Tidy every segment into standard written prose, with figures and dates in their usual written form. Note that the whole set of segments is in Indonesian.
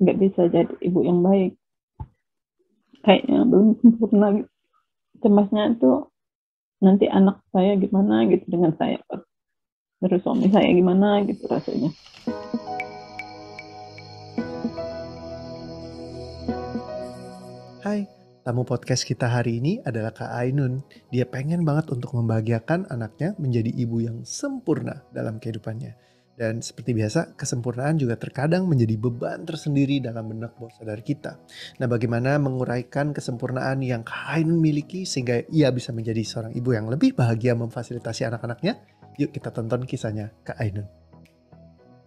nggak bisa jadi ibu yang baik, kayaknya belum sempurna gitu. Cemasnya itu nanti anak saya gimana gitu dengan saya, terus suami saya gimana gitu rasanya. Hai, tamu podcast kita hari ini adalah Kak Ainun. Dia pengen banget untuk membahagiakan anaknya menjadi ibu yang sempurna dalam kehidupannya. Dan seperti biasa, kesempurnaan juga terkadang menjadi beban tersendiri dalam benak bawah sadar kita. Nah, bagaimana menguraikan kesempurnaan yang Kak Ainun miliki sehingga ia bisa menjadi seorang ibu yang lebih bahagia memfasilitasi anak-anaknya? Yuk kita tonton kisahnya Kak Ainun.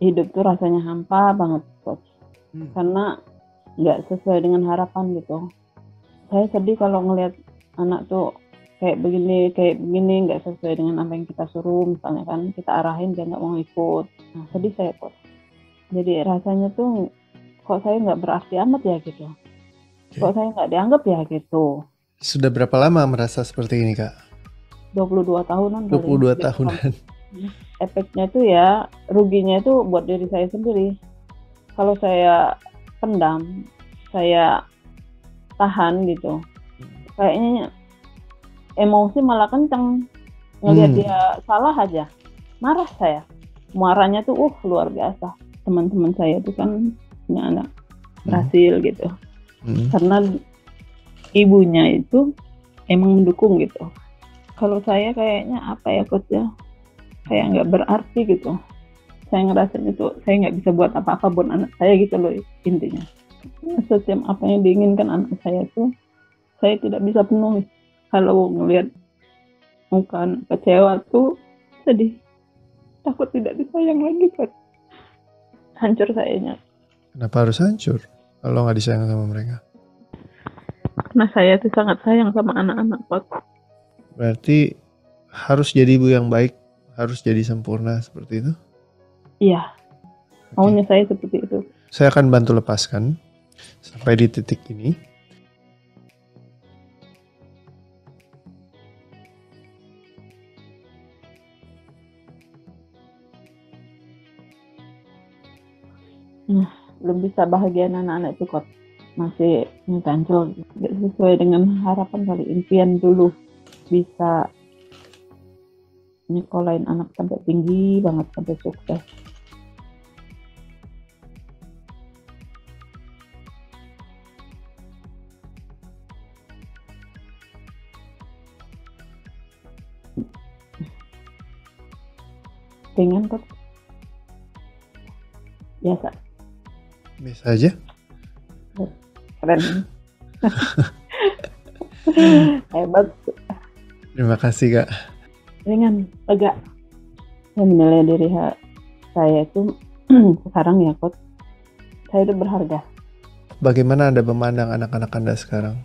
Hidup tuh rasanya hampa banget, Coach. Karena nggak sesuai dengan harapan gitu. Saya sedih kalau ngelihat anak tuh kayak begini, nggak sesuai dengan apa yang kita suruh, misalnya kan kita arahin dia nggak mau ikut. Nah, sedih saya, Coach. Jadi rasanya tuh kok saya nggak berarti amat ya gitu. Kok saya nggak dianggap ya gitu. Sudah berapa lama merasa seperti ini, Kak? 22 tahunan kali. 22 tahunan. Efeknya tuh ya, ruginya itu buat diri saya sendiri. Kalau saya pendam, saya tahan gitu, kayaknya emosi malah kenceng. Ngelihat dia salah aja, marah saya. Marahnya tuh luar biasa. Teman-teman saya tuh kan punya anak berhasil gitu. Karena ibunya itu emang mendukung gitu. Kalau saya kayaknya apa ya, Coach ya, kayak nggak berarti gitu. Saya ngerasain itu saya nggak bisa buat apa-apa buat anak saya gitu loh intinya. Setiap apa yang diinginkan anak saya tuh saya tidak bisa penuhi. Kalau ngelihat muka kecewa tuh sedih, takut tidak disayang lagi, Pak. Hancur sayanya. Kenapa harus hancur kalau nggak disayang sama mereka? Karena saya tuh sangat sayang sama anak-anak, Pak. Berarti harus jadi ibu yang baik, harus jadi sempurna seperti itu? Iya, maunya saya seperti itu. Saya akan bantu lepaskan sampai di titik ini. Belum bisa bahagian anak-anak itu, Kok. Masih ngeganjel, gak sesuai dengan harapan kali. Impian dulu bisa nyekolahin anak sampai tinggi banget, sampai sukses. Dengan, Kok, biasa aja. keren. Hebat. Terima kasih, Kak. Ringan, lega. Saya menilai diri saya itu sekarang ya, Kok, saya itu berharga. Bagaimana Anda memandang anak-anak Anda sekarang?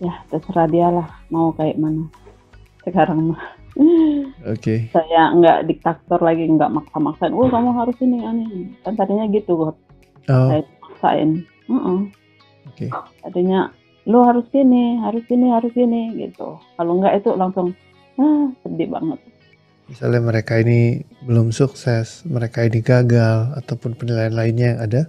Ya, terserah dia lah mau kayak mana sekarang mah. Saya nggak diktator lagi, nggak maksa-maksain. Kamu harus ini aneh. Kan tadinya gitu, Kok. Saya maksain. Tadinya lu harus gini gitu. Kalau nggak itu langsung sedih banget. Misalnya mereka ini belum sukses, mereka ini gagal, ataupun penilaian lainnya yang ada.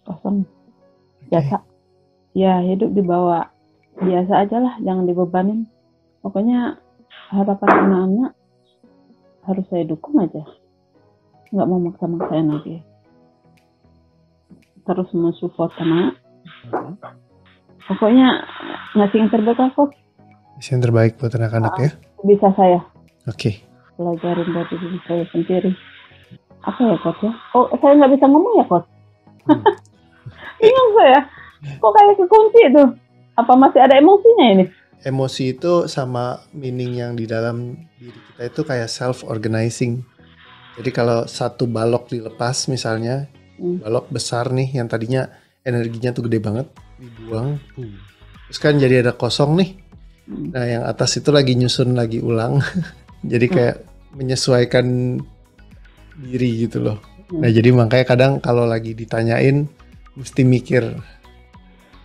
Kosong. Biasa. Ya, hidup dibawa biasa aja lah, jangan dibebanin. Pokoknya harapan anak-anak harus saya dukung aja. Nggak mau maksa-maksain lagi. Terus mensupport anak. Pokoknya ngasih yang terbaik lah, Kok. Ngasih yang terbaik buat anak-anak ya? Bisa saya. Pelajarin dari diri saya sendiri. Apa ya, Kok ya? Saya nggak bisa ngomong ya, Kok? Bingung saya. Kok kayak kekunci itu? Apa masih ada emosinya ini? Emosi itu sama meaning yang di dalam diri kita itu kayak self-organizing. Jadi kalau satu balok dilepas misalnya, balok besar nih yang tadinya energinya tuh gede banget, dibuang, terus kan jadi ada kosong nih. Nah yang atas itu lagi nyusun lagi ulang. Jadi kayak menyesuaikan diri gitu loh. Nah jadi makanya kadang kalau lagi ditanyain mesti mikir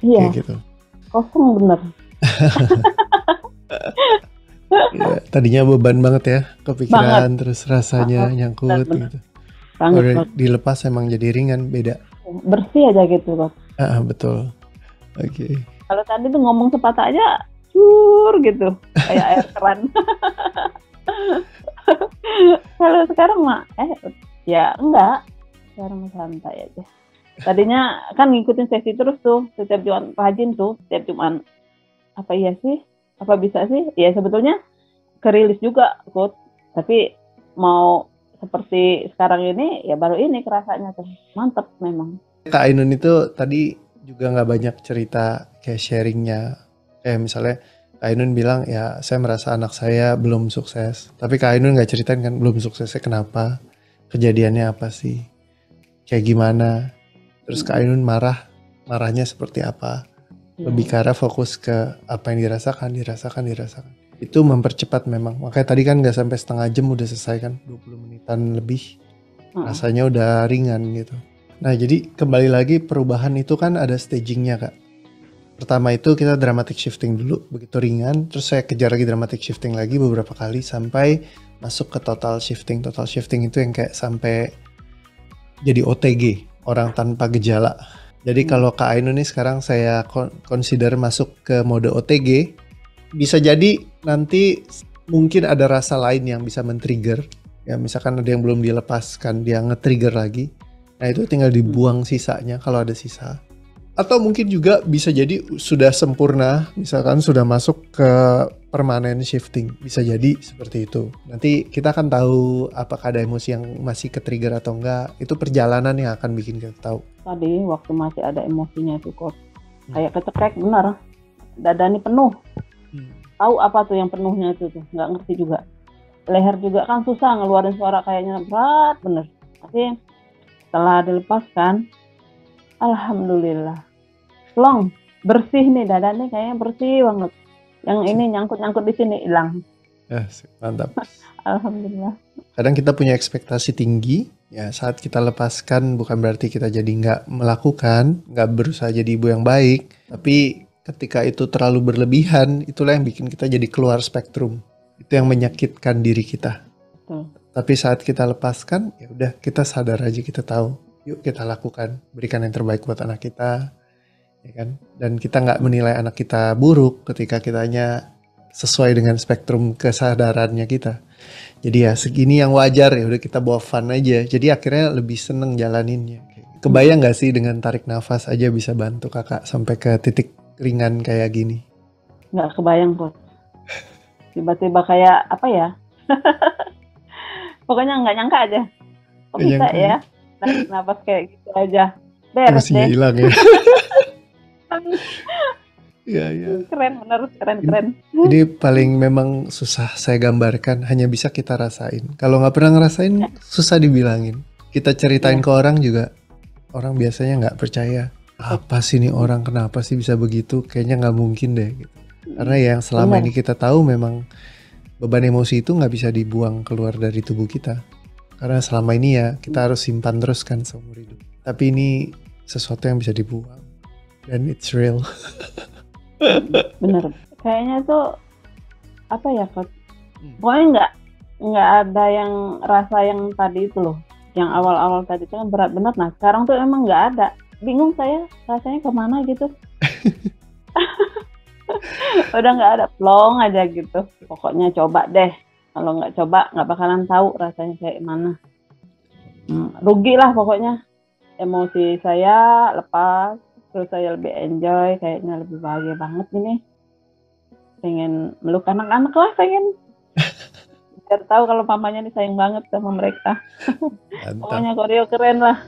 kayak gitu. kosong bener. Ya, tadinya beban banget ya, Banget. kepikiran terus rasanya nyangkut Bener-bener. gitu. Banget, Kalau Bos. dilepas emang jadi ringan, beda. Bersih aja gitu, Bos. Betul. Oke. Kalau tadi tuh ngomong sepatah aja, cur gitu, kayak air keran. Kalau sekarang mah, ya enggak. Sekarang santai aja. Tadinya kan ngikutin sesi terus tuh, setiap Jumat rajin tuh, setiap Jumat. Apa iya sih? Apa bisa sih? Ya sebetulnya kerilis juga, Kut. Tapi mau seperti sekarang ini, ya baru ini kerasanya tuh. Mantep memang. Kak Ainun itu tadi juga nggak banyak cerita kayak sharingnya. Kayak misalnya Kak Ainun bilang ya saya merasa anak saya belum sukses. Tapi Kak Ainun nggak ceritain kan belum suksesnya kenapa, kejadiannya apa sih, kayak gimana. Terus Kak Ainun marahnya seperti apa. Lebih ke arah fokus ke apa yang dirasakan. Itu mempercepat memang. Makanya tadi kan nggak sampai setengah jam udah selesai kan, 20 menitan lebih. Rasanya udah ringan gitu. Nah jadi kembali lagi perubahan itu kan ada stagingnya Kak. Pertama itu kita dramatic shifting dulu, begitu ringan. Terus saya kejar lagi dramatic shifting lagi beberapa kali sampai masuk ke total shifting. Total shifting itu yang kayak sampai jadi OTG, orang tanpa gejala. Jadi kalau Kak Ainun nih sekarang saya consider masuk ke mode OTG. Bisa jadi nanti mungkin ada rasa lain yang bisa men-trigger. Ya misalkan ada yang belum dilepaskan, dia nge-trigger lagi. Nah itu tinggal dibuang sisanya kalau ada sisa. Atau mungkin juga bisa jadi sudah sempurna, misalkan sudah masuk ke permanent shifting. Bisa jadi seperti itu. Nanti kita akan tahu apakah ada emosi yang masih ke-trigger atau enggak. Itu perjalanan yang akan bikin kita tahu. Tadi waktu masih ada emosinya tuh kok. Kayak kecekrek bener. Dada ini penuh. Tahu apa tuh yang penuhnya itu tuh. Nggak ngerti juga. Leher juga kan susah ngeluarin suara kayaknya berat bener. Tapi setelah dilepaskan, alhamdulillah. Long, bersih nih dadanya kayaknya bersih banget. Yang ini nyangkut-nyangkut di sini hilang. Mantap. Alhamdulillah. Kadang kita punya ekspektasi tinggi, ya saat kita lepaskan bukan berarti kita jadi nggak melakukan, nggak berusaha jadi ibu yang baik, tapi ketika itu terlalu berlebihan, itulah yang bikin kita jadi keluar spektrum. Itu yang menyakitkan diri kita. Betul. Tapi saat kita lepaskan, ya udah kita sadar aja, kita tahu, yuk kita lakukan, berikan yang terbaik buat anak kita, ya kan? Dan kita nggak menilai anak kita buruk ketika kitanya sesuai dengan spektrum kesadarannya kita. Jadi ya segini yang wajar, ya udah kita bawa fun aja. Jadi akhirnya lebih seneng jalaninnya. Kebayang nggak sih dengan tarik nafas aja bisa bantu kakak sampai ke titik ringan kayak gini? Nggak kebayang kok. Tiba-tiba kayak apa ya? Pokoknya nggak nyangka aja. Kok bisa Nyangka. ya? Tarik nafas kayak gitu aja. Beres deh. Hilang ya. Iya. Keren bener, keren. Ini paling memang susah saya gambarkan, hanya bisa kita rasain. Kalau nggak pernah ngerasain, susah dibilangin. Kita ceritain ke orang juga, orang biasanya nggak percaya. Apa sih nih orang, kenapa sih bisa begitu? Kayaknya nggak mungkin deh. Gitu. Karena yang selama ini kita tahu memang beban emosi itu nggak bisa dibuang keluar dari tubuh kita. Karena selama ini ya kita harus simpan terus kan seumur hidup. Tapi ini sesuatu yang bisa dibuang. Dan it's real. Bener. Kayaknya tuh apa ya Kak? Pokoknya nggak ada yang rasa yang tadi itu loh. Yang awal-awal tadi itu kan berat bener. Nah sekarang tuh emang nggak ada. Bingung saya rasanya kemana gitu. Udah nggak ada, plong aja gitu. Pokoknya coba deh. Kalau nggak coba nggak bakalan tahu rasanya kayak mana. Rugi lah pokoknya. Emosi saya lepas, terus saya lebih enjoy, kayaknya lebih bahagia banget ini. Pengen meluk anak-anak lah, pengen. Biar tahu kalau mamanya nih sayang banget sama mereka. Pokoknya koreo keren lah.